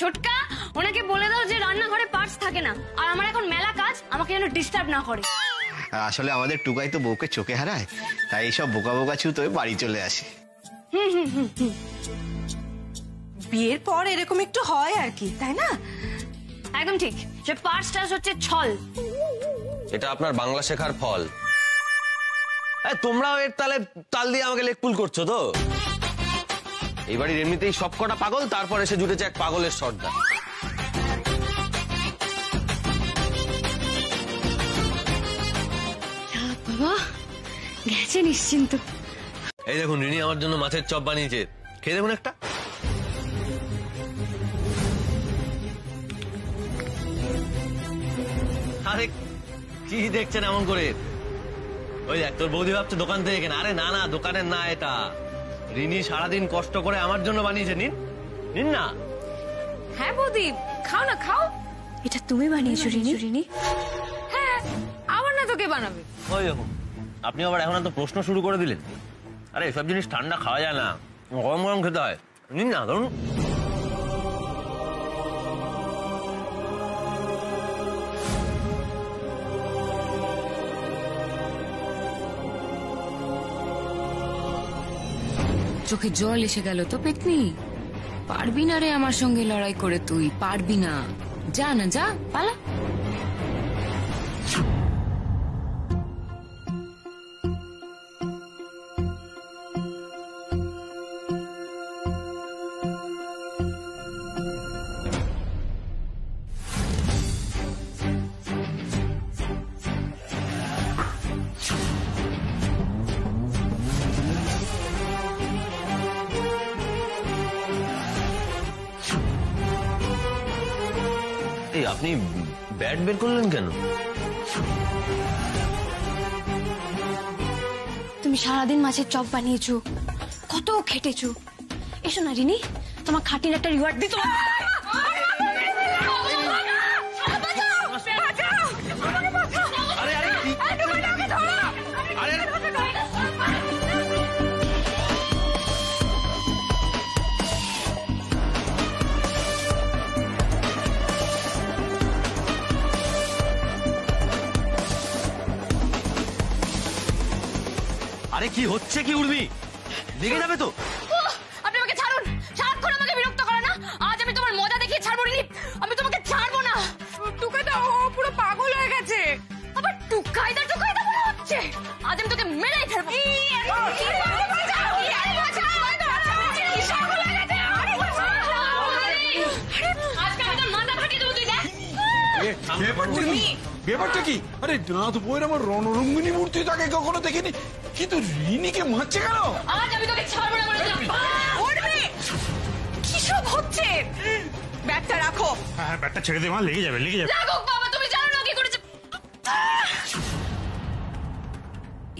ছোটকা, ওনাকে বলে দাও যে রান্নাঘরে পার্টস থাকে না, আর আমার এখন মেলা কাজ, আমাকে যেন ডিস্টার্ব না করে। আসলে আমাদের টুকাই তো বউকে চোখে হারায়, তাই এইসব বোকা বোকা ছুতোয় বাড়ি চলে আসে। বিয়ের পর এরকম একটু হয় আর কি, তাই না? একদম ঠিক, যে পার্টসটা হচ্ছে ছল। এটা আপনার বাংলা শেখার ফল। তোমরাও এর তাল দিয়ে আমাকে লেকপুল করছো তো। এই বাড়ির এমনিতেই সবকটা পাগল, তারপর এসে জুটেছে এক পাগলের সর্দার। বাবা গেছে নিশ্চিন্ত। এই দেখুন রিনি আমার জন্য মাছের চপ বানিয়েছে, খেয়ে দেখুন একটা। আরে কি দেখছেন এমন করে? ওই দেখ তোর বৌদি ভাবছে দোকান থেকে কেনা। আরে না না, দোকানের না এটা। রিনি সারাদিন কষ্ট করে আমার জন্য বানিয়েছে। নিন নিন না। হ্যাঁ বৌদি, খাও না খাও। এটা তুমি বানিয়েছো রিনি? হ্যাঁ, আবার না তোকে বানাবে। ওই দেখুন, আপনি আবার এখন তো প্রশ্ন শুরু করে দিলেন। আরে এসব জিনিস ঠান্ডা খাওয়া যায় না, গরম গরম খেতে হয়। নিন না, ধরুন। চোখে জল এসে গেল তো পেতনি। পারবি না রে আমার সঙ্গে লড়াই করে, তুই পারবি না। যা না, যা, পালা। আপনি ব্যাট বের করলেন কেন? তুমি সারাদিন মাছের চপ বানিয়েছো, কত খেটেছো। এসো না রিনি, তোমার খাটির একটা রিওয়ার্ড দিই। আরে কি হচ্ছে কি উর্মি? লেগে যাবে তো। আপনি আমাকে ছাড়ুন, সারাক্ষণ আমাকে বিরক্ত করে না। আজ আমি তোমার মজা দেখিয়ে ছাড়বো রিনি, আমি তোমাকে ছাড়বো না। টুকাইদা ও পুরো পাগল হয়ে গেছে, আবার টুকাইদা বলা হচ্ছে। আজ আমি তোকে মেরেই ফেলবো। আজকে আমি তোর মাথা ফাটিয়ে দেবো, তুই দেখ। ব্যাপারটা কি? আরে নাথ বইয়ের আমার রণরঙ্গিনী মূর্তি তাকে কখনো দেখিনি, কিন্তু রিনিকে মারছে কেন? আজ আমি তোকে ছাড়বো না বলে দিলাম। কি সব হচ্ছে? ব্যাগটা রাখো। হ্যাঁ ব্যাগটা ছেড়ে দে মা, লেগে যাবে। লাগুক বাবা, তুমি জানো না কি করেছে।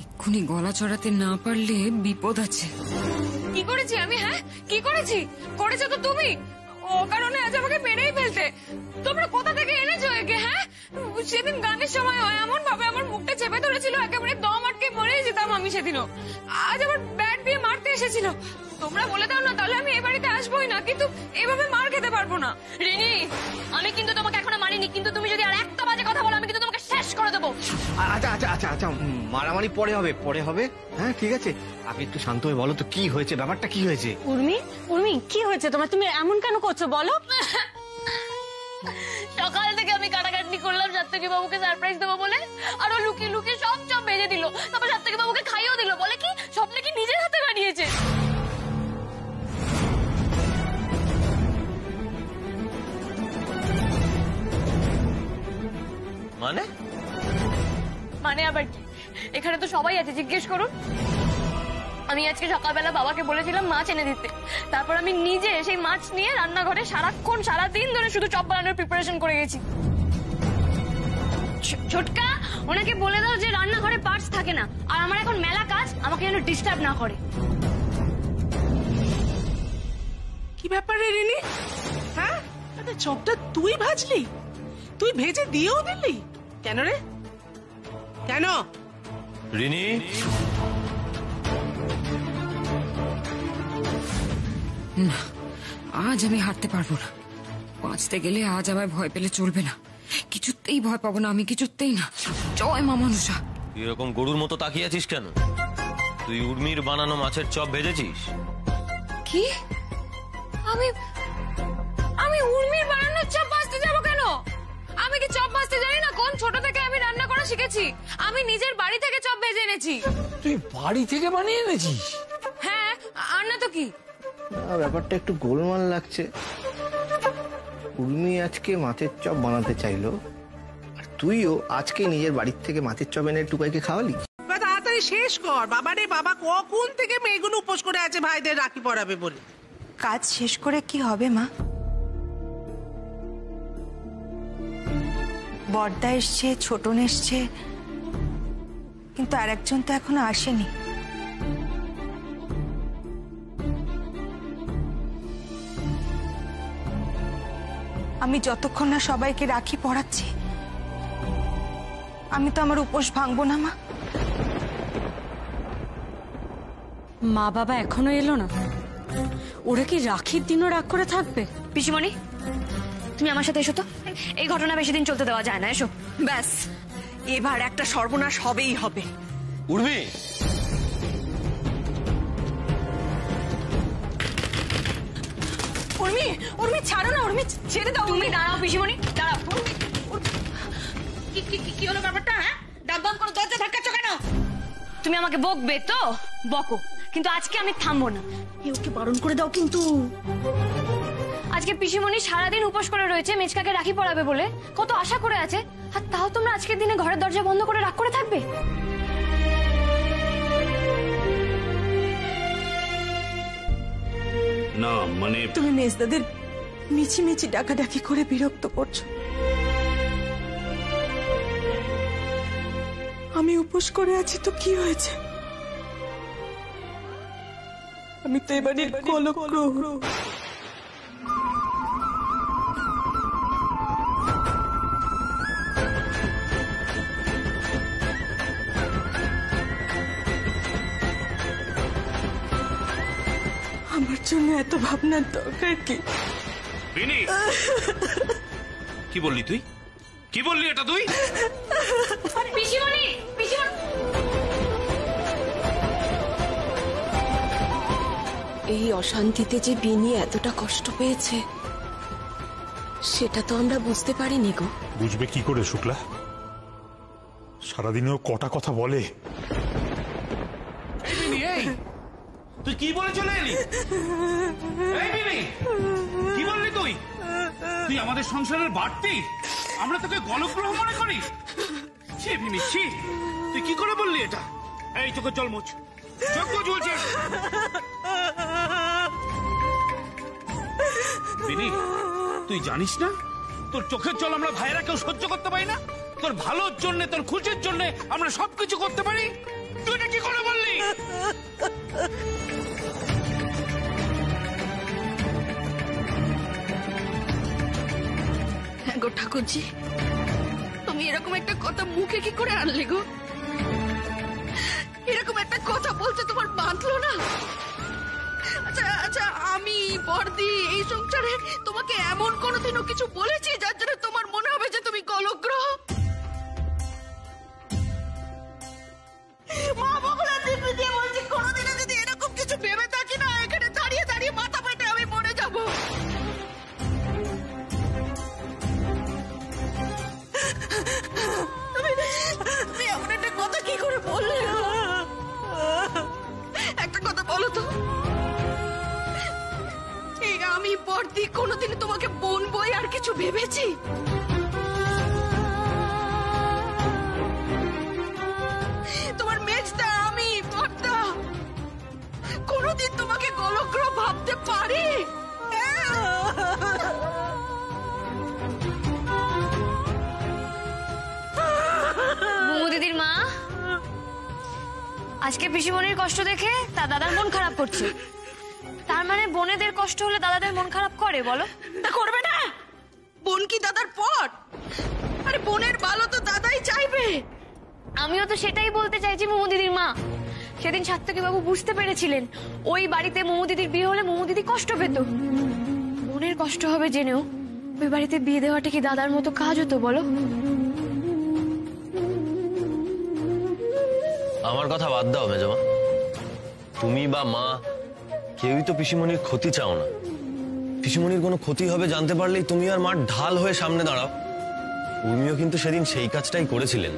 এক্ষুনি গলা চড়াতে না পারলে বিপদ আছে। কি করেছি আমি? হ্যাঁ কি করেছি? করেছো তো তুমি। ও কারণে আজ আমাকে মেরেই ফেলতে। তোমরা কোথা থেকে এনেছো একে? হ্যাঁ সেদিন গানের সময় এমন ভাবে আমার মুখটা চেপে ধরেছিল, একেবারে দম আটকে মরে যেতাম আমি সেদিনও। আজ আবার ব্যাট দিয়ে মারতে এসেছিল। তোমরা বলে দাও না, তাহলে আমি এই বাড়িতে আসবোই না, কিন্তু এভাবে মার খেতে পারবো না। রিনি, আমি কিন্তু তোমাকে এখনো মারিনি, কিন্তু তুমি যদি আর একটা বাজে কথা বলো আমি কিন্তু তোমাকে শেষ করে দেবো। আচ্ছা মারামারি পরে হবে। হ্যাঁ ঠিক আছে, আপনি একটু শান্ত হয়ে বলো তো কি হয়েছে, ব্যাপারটা কি হয়েছে? উর্মি কি হয়েছে তোমার? তুমি এমন কেন করছো বলো? সকাল থেকে আমি কাটাকাটি করলাম সাত্তকী বাবুকে সারপ্রাইজ দেবো বলে, আর ও লুকিয়ে লুকিয়ে সব ভেজে দিল। তারপর সাত্তকী বাবুকে খাইয়েও দিল, বলে কি স্বপ্নে কি নিজের হাতে বানিয়েছে। মানে আবার কি? এখানে তো সবাই আছে, জিজ্ঞেস করুন। আমি আজকে সকালবেলা বাবাকে বলেছিলাম মাছ এনে দিতে, তারপর আমি নিজে সেই মাছ নিয়ে রান্নাঘরে সারাদিন ধরে শুধু চপ বানানোর প্রিপারেশন করে গেছি। ছোটকা, ওনাকে বলে দাও যে রান্নাঘরে পার্টস থাকে না, আর আমার এখন মেলা কাজ, আমাকে যেন ডিস্টার্ব না করে। কি ব্যাপার রে রিনি? হ্যাঁ চপটা তুই ভাজলি? তুই ভেজে দিয়েও দিলি কেন রে? কেন রিনি? না, আজ আমি হারতে পারবো না। বাঁচতে গেলে আজ আমায় ভয় পেলে চলবে না। কিছুতেই ভয় পাবো না আমি, কিছুতেই না। জয় মা মনসা। এরকম গরুর মতো তাকিয়ে আছিস কেন? তুই উর্মির বানানো মাছের চপ ভেজেছিস? কি? আমি উর্মির বানানোর চপ ভাজতে যাবো কেন? আমি কি চপ ভাজতে জানি না? কোন ছোট থেকে আমি রান্না করা শিখেছি? আমি নিজের বাড়ি থেকে চপ ভেজে এনেছি। তুই বাড়ি থেকে বানিয়ে এনেছিস? হ্যাঁ, আর না তো কি। ব্যাপারটা একটু গোলমাল লাগছে। উর্মি আজকে মাছের চপ বানাতে চাইলো, আর তুইও আজকে নিজের বাড়ির থেকে মাছের চপ এনে টুকাইকে খাওয়ালি। তাড়াতাড়ি শেষ কর। বাবারে বাবা, কখন থেকে মেয়েগুলো উপোস করে আছে ভাইদের রাখি পরাবে বলে। কাজ শেষ করে কি হবে মা? বড়দা এসছে, ছোটন এসছে, কিন্তু আর একজন তো এখনো আসেনি। আমি যতক্ষণ না সবাইকে রাখি পরাচ্ছি আমি তো আমার উপোস ভাঙবো না মা। মা বাবা এখনো এলো না? ওরা কি রাখির দিনও রাগ করে থাকবে? পিসিমণি, তুমি আমার সাথে এসো তো। এই ঘটনা বেশি দিন চলতে দেওয়া যায় না, এসো। ব্যাস, এবার একটা সর্বনাশ হবেই হবে। উর্মি, উর্মি ছাড়ো না, উর্মি ছেড়ে দাও। তুমি দাঁড়াও পিসিমণি, দাঁড়াও। কি হলো ব্যাপারটা? হ্যাঁ, দাঁত বন্ধ করে দরজা ধাক্কাচ্ছ কেন? তুমি আমাকে বকবে তো বকো, কিন্তু আজকে আমি থামবো না। ওকে বারণ করে দাও কিন্তু। আজকে পিসিমণি সারাদিন উপোস করে রয়েছে মেচকাকে রাখি পরাবে বলে, কত আশা করে আছে, আর তাও তোমরা আজকের দিনে ঘরের দরজা বন্ধ করে রাগ করে থাকবে? না মানে তুমি মেজদাদের মিছিমিছি ডাকাডাকি করে বিরক্ত করছো। আমি উপোস করে আছি তো কি হয়েছে? আমি তো এবারে কলঙ্ক। আমার জন্য এত ভাবনার দরকার কি? কি বললি তুই? কি বললি এটা তুই? পিসিমণি, পিসিমণি। এই অশান্তিতে যে বিনি এতটা কষ্ট পেয়েছে সেটা তো আমরা বুঝতে পারিনি গো। বুঝবে কি করে শুক্লা? সারাদিনেও কটা কথা বলে। তুই কি বলে চলে এলি? কি বললি তুই? তুই আমাদের সংসারের বাড়তি, আমরা তোকে গলগ্রহ মনে করি? ছি বিনি, ছি! তুই কি করে বললি এটা? এই তোকে জল মোচ, চোখ মোচ বলছে। বিনি, তুই জানিস না তোর চোখের জল আমরা ভাইয়েরা কেউ সহ্য করতে পারি না? তোর ভালোর জন্য, তোর খুশির জন্য আমরা সবকিছু করতে পারি, তুই এটা কি করে বললি? হ্যাঁ গো ঠাকুরজি, তুমি এরকম একটা কথা মুখে কি করে আনলে গো? এরকম একটা কথা বলতে তোমার বাঁধলো না? আচ্ছা আচ্ছা, আমি বর্দি এই সংসারে তোমাকে এমন কোনোদিনও কিছু বলেছি যার জন্য তোমার মনে হবে যে তুমি গলগ্রহ? মা বগুলা দিব্যি দিয়ে বলছি, কোনোদিনও যদি এরকম কিছু ভেবে থাকি না, এখানে দাঁড়িয়ে দাঁড়িয়ে মাথা পেটে আমি মরে যাব। তুমি এমন একটা কথা কি করে বললে? একটা কথা বলো তো, আমি বর্দি কোনোদিন তোমাকে বোন বই আর কিছু ভেবেছি? তোমার মেজদা আমি বর্দা কোনোদিন তোমাকে গলগ্রহ ভাবতে পারি? মোমো দিদির মা, আজকে পিসিমণির কষ্ট দেখে তা দাদার মন খারাপ করছে। তার মানে বোনেদের কষ্ট হলে দাদাদের মন খারাপ করে বলো? তা করবে না? বোন কি দাদার পর? আরে বোনের ভালো তো দাদাই চাইবে। আমিও তো সেটাই বলতে চাইছি মোমো দিদির মা। সেদিন সাত্তকী বাবু বুঝতে পেরেছিলেন ওই বাড়িতে মোমো দিদির বিয়ে হলে মোমো দিদি কষ্ট পেত। বোনের কষ্ট হবে জেনেও ওই বাড়িতে বিয়ে দেওয়াটা কি দাদার মতো কাজ হতো বলো? আমার কথা বাদ দাও মেজমা, তুমি বা মা কেউই তো পিসিমণির ক্ষতি চাও না। পিসিমণির কোনো ক্ষতি হবে জানতে পারলেই তুমি আর মা ঢাল হয়ে সামনে দাঁড়াও। উর্মিও কিন্তু সেদিন সেই কাজটাই করেছিলেন।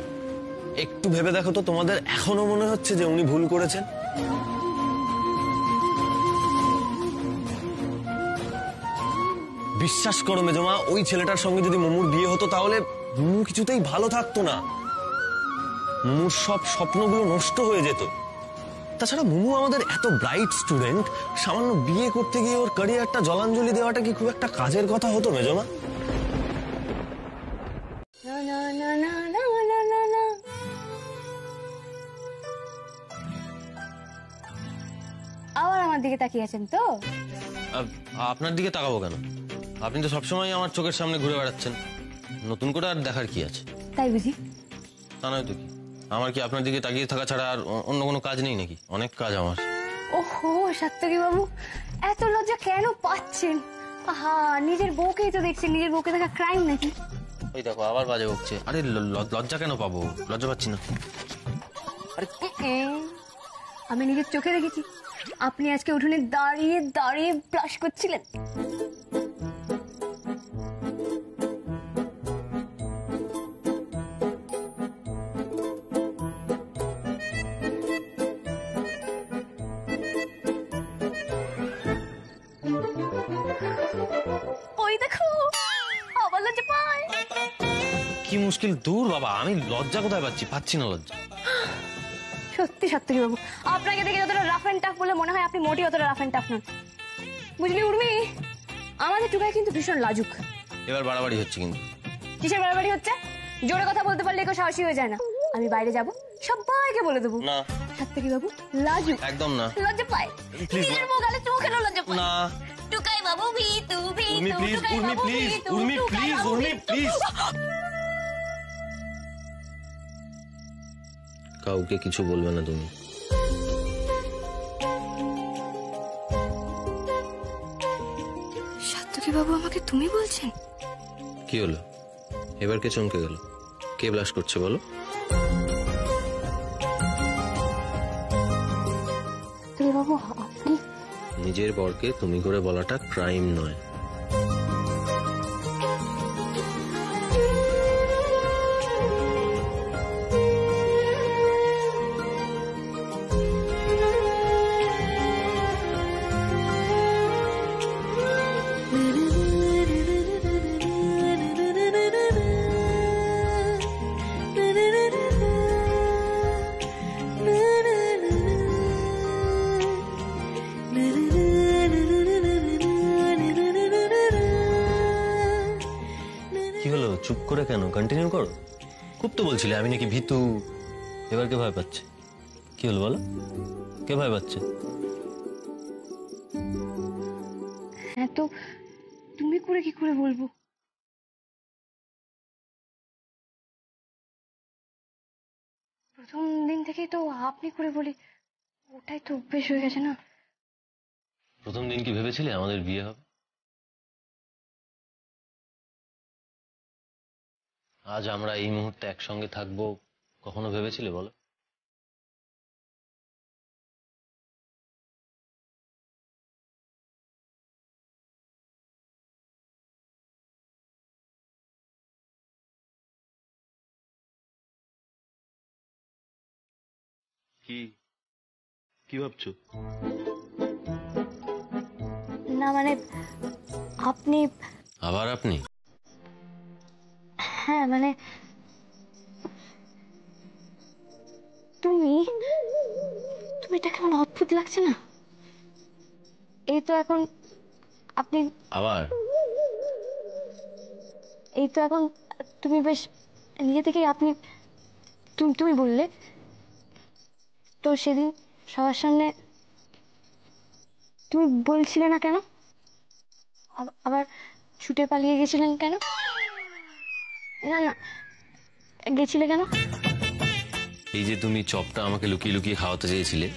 একটু ভেবে দেখো তো, তোমাদের এখনো মনে হচ্ছে যে উনি ভুল করেছেন? বিশ্বাস করো মেজমা, ওই ছেলেটার সঙ্গে যদি মোমুর বিয়ে হতো তাহলে মোমু কিছুতেই ভালো থাকতো না। মোমুর সব স্বপ্নগুলো নষ্ট হয়ে যেত। তাছাড়া মোমু আমাদের এত ব্রাইট স্টুডেন্ট, সামান্য বিয়ে করতে গিয়ে ওর ক্যারিয়ারটা জলাঞ্জলি দেওয়াটা কি খুব একটা কাজের কথা হতো মেজমা? আবার আমার দিকে তাকিয়ে আছেন তো? আপনার দিকে তাকাবো কেন? আপনি তো সবসময় আমার চোখের সামনে ঘুরে বেড়াচ্ছেন, নতুন করে আর দেখার কি আছে? তাই বুঝি? তা নয় তো কি, আমার কি আপনার দিকে তাকিয়ে থাকা ছাড়া আর অন্য কোনো কাজ নেই নাকি? অনেক কাজ আমার। ওহো সাত্তকী বাবু, এত লজ্জা কেন পাচ্ছেন? আহা, নিজের বউকেই তো দেখছেন, নিজের বউকে দেখা ক্রাইম নাকি? ওই দেখো আবার বাজে বকছে। আরে লজ্জা কেন পাবো? লজ্জা পাচ্ছি না। আমি নিজের চোখে দেখেছি আপনি আজকে উঠোনে দাঁড়িয়ে দাঁড়িয়ে ব্লাশ করছিলেন। ওই দেখো আবার লজ্জা পায়। কি মুশকিল! দূর বাবা, আমি লজ্জা কোথায় পাচ্ছি না লজ্জা। সত্যি সাত্তকী বাবু, আপনাকে দেখে যতটা রাফ এন্ড টাফ বলে মনে হয় আপনি মোটেই অতটা রাফ এন্ড টাফ নন। বুঝলি উর্মি, আমাদের টুকাই কিন্তু ভীষণ লাজুক। এবার বাড়াবাড়ি হচ্ছে কিন্তু। কিসের বাড়াবাড়ি হচ্ছে? জোরে কথা বলতে পারলে কেউ সাহসী হয়ে যায় না। আমি বাইরে যাব, সবাইকে বলে দেবো না সাত্তকী বাবু লাজুক। একদম না, লজ্জা পায়। নিজের বউ গালে চুমু খেলেও লজ্জা পায় না। টুকাই বাবু ভিতু ভিতু। Urmi please, Urmi please, Urmi please, Urmi please. কাউকে কিছু বলবে না তুমি। সাত্তকী বাবু আমাকে তুমি বলছেন? কি হলো এবার? কে চমকে গেল? কে ব্লাশ করছে বলো? সাত্তকী বাবু আপনি নিজের বরকে তুমি করে বলাটা ক্রাইম নয়। কি হলো, চুপ করে কেন? কন্টিনিউ করো। খুব তো বলছিলে আমি নাকি ভীতু, এবার কে ভয় পাচ্ছে? কি হলো বলো, কে ভয় পাচ্ছে? হ্যাঁ তো তুমি করে কি করে বলবো? প্রথম দিন থেকেই তো আপনি করে বলি, ওটাই তো অভ্যেস হয়ে গেছে না। প্রথম দিন কি ভেবেছিলে আমাদের বিয়ে হবে? আজ আমরা এই মুহূর্তে একসঙ্গে থাকবো, কখনো ভেবেছিলে বলো? কি কি ভাবছো? না মানে আপনি। আবার আপনি? হ্যাঁ মানে তুমি তুমি এটা কেমন অদ্ভুত লাগছে না? এই তো এখন আপনি আবার এই তো এখন তুমি বেশ নিজে থেকেই আপনি তুমি তুমি বললে তো সেদিন সবার সামনে তুমি বলছিলে না কেন? আবার ছুটে পালিয়ে গেছিলেন কেন? না না গেছিলে কেন? এই যে তুমি চপটা আমাকে লুকিয়ে লুকিয়ে খাওয়াতে চেয়েছিলে,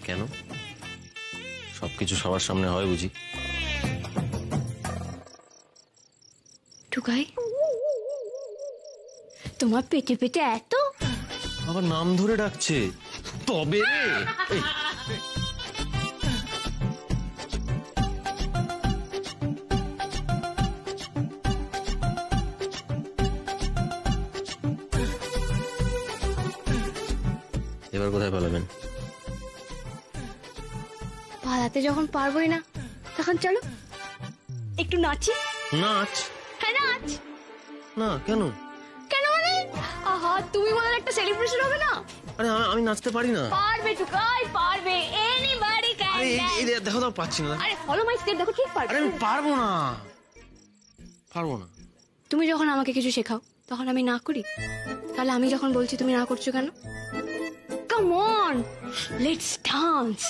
কেন? সবকিছু সবার সামনে হয় বুঝি? টুকাই তোমার পেটে পেটে এত আবার নাম ধরে ডাকছে, তবে রে। এই, এবার কোথায় পালাবেন? পালাতে যখন পারবোই না তখন চলো একটু নাচি। নাচ? হ্যাঁ নাচ। না কেন? কেন মানে আহা তুমি বলার একটা সেলিব্রেশন হবে না? আরে আমি নাচতে পারি না। পারবে টুকাই পারবে, এনিবডি ক্যান। আরে এই দেখো তো পাচ্ছি না। আরে ফলো মাই স্টেপ, দেখো ঠিক পারবে। আরে আমি পারবো না, পারবো না। তুমি যখন আমাকে কিছু শেখাও তখন আমি না করি, তাহলে আমি যখন বলছি তুমি না করছো কেন? Come on let's dance.